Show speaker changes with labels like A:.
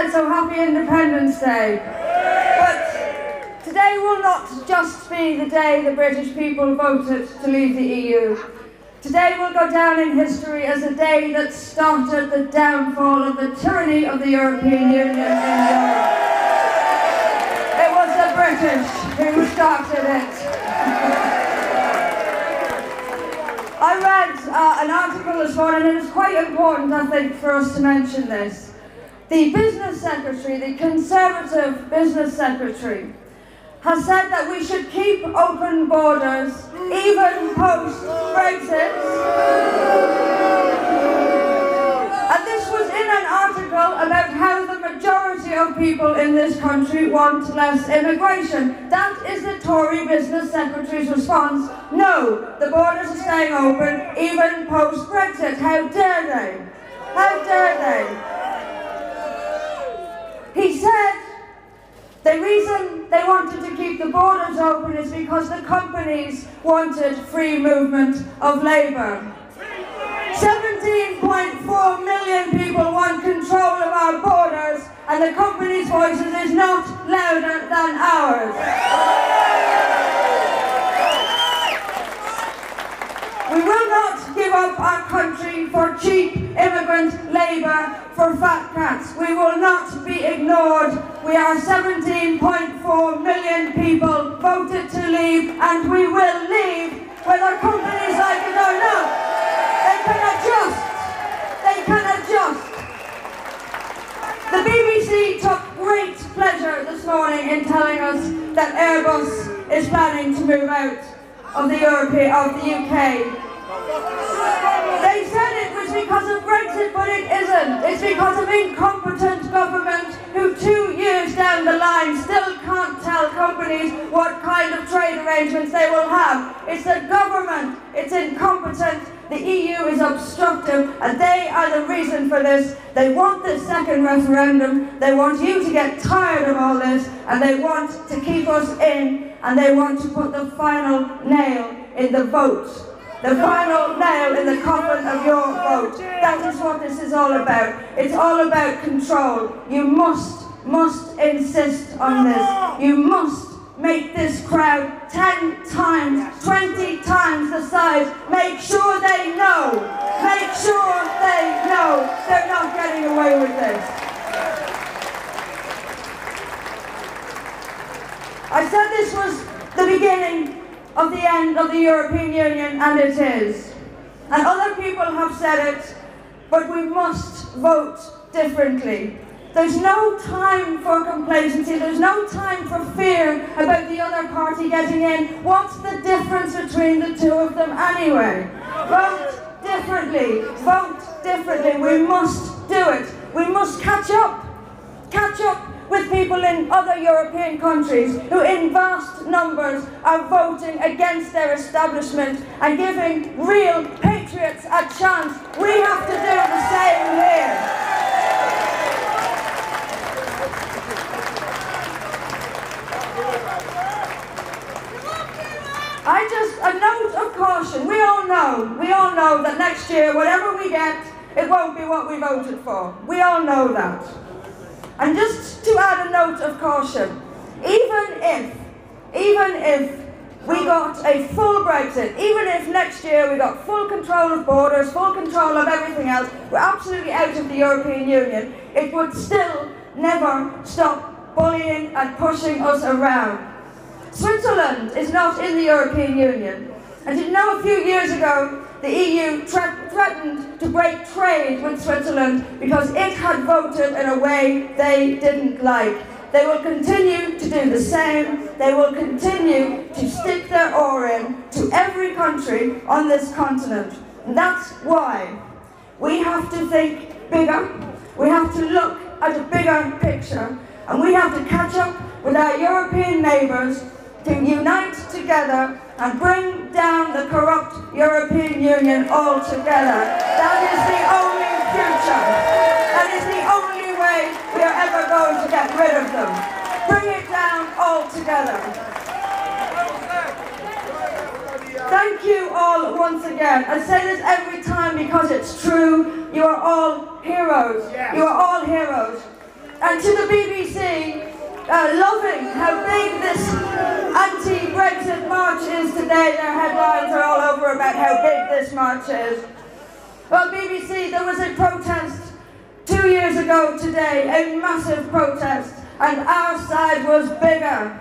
A: said, so happy Independence Day. But today will not just be the day the British people voted to leave the EU. Today will go down in history as a day that started the downfall of the tyranny of the European Union in Europe. It was the British who started it. I read an article this morning, and it's quite important, I think, for us to mention this. The business secretary, the Conservative business secretary, has said that we should keep open borders even post-Brexit. And this was in an article about how the majority of people in this country want less immigration. That is the Tory business secretary's response. No, the borders are staying open even post-Brexit. How dare they? How dare they? He said the reason they wanted to keep the borders open is because the companies wanted free movement of labour. 17.4 million people want control of our borders, and the companies' voices is not louder than ours. We will not give up our country for cheap immigrant labour for fat cats. We will not be ignored. We are 17.4 million people voted to leave, and we will leave whether companies like it or not. They can adjust. They can adjust. The BBC took great pleasure this morning in telling us that Airbus is planning to move out of the UK. They said it was because of Brexit, but it isn't. It's because of incompetent government who 2 years down the line still can't tell companies what kind of trade arrangements they will have. It's the government. It's incompetent. The EU is obstructive, and they are the reason for this. They want this second referendum. They want you to get tired of all this, and they want to keep us in, and they want to put the final nail in the vote. The final nail in the coffin of your vote. That is what this is all about. It's all about control. You must insist on this. You must make this crowd 10 times, 20 times the size. Make sure they know. Make sure they know they're not getting away with this. I said this was the beginning of the end of the European Union, and it is. And other people have said it, but we must vote differently. There's no time for complacency, there's no time for fear about the other party getting in. What's the difference between the two of them anyway? Vote differently, vote differently. We must do it. We must catch up with people in other European countries who in vast numbers are voting against their establishment and giving real patriots a chance. We have to do the same here. A note of caution. We all know that next year, whatever we get, it won't be what we voted for. We all know that. And just to add a note of caution, even if we got a full Brexit, even if next year we got full control of borders, full control of everything else, we're absolutely out of the European Union, it would still never stop bullying and pushing us around. Switzerland is not in the European Union. And did you know a few years ago the EU threatened to break trade with Switzerland because it had voted in a way they didn't like. They will continue to do the same. They will continue to stick their oar in to every country on this continent. And that's why we have to think bigger. We have to look at a bigger picture. And we have to catch up with our European neighbours to unite together and bring down the corrupt European Union altogether. That is the only future. That is the only way we are ever going to get rid of them. Bring it down altogether. Thank you all once again. I say this every time because it's true. You are all heroes. You are all heroes. And to the BBC, loving how big this anti-Brexit march is today. Their headlines are all over about how big this march is. Well, BBC, there was a protest 2 years ago today, a massive protest, and our side was bigger.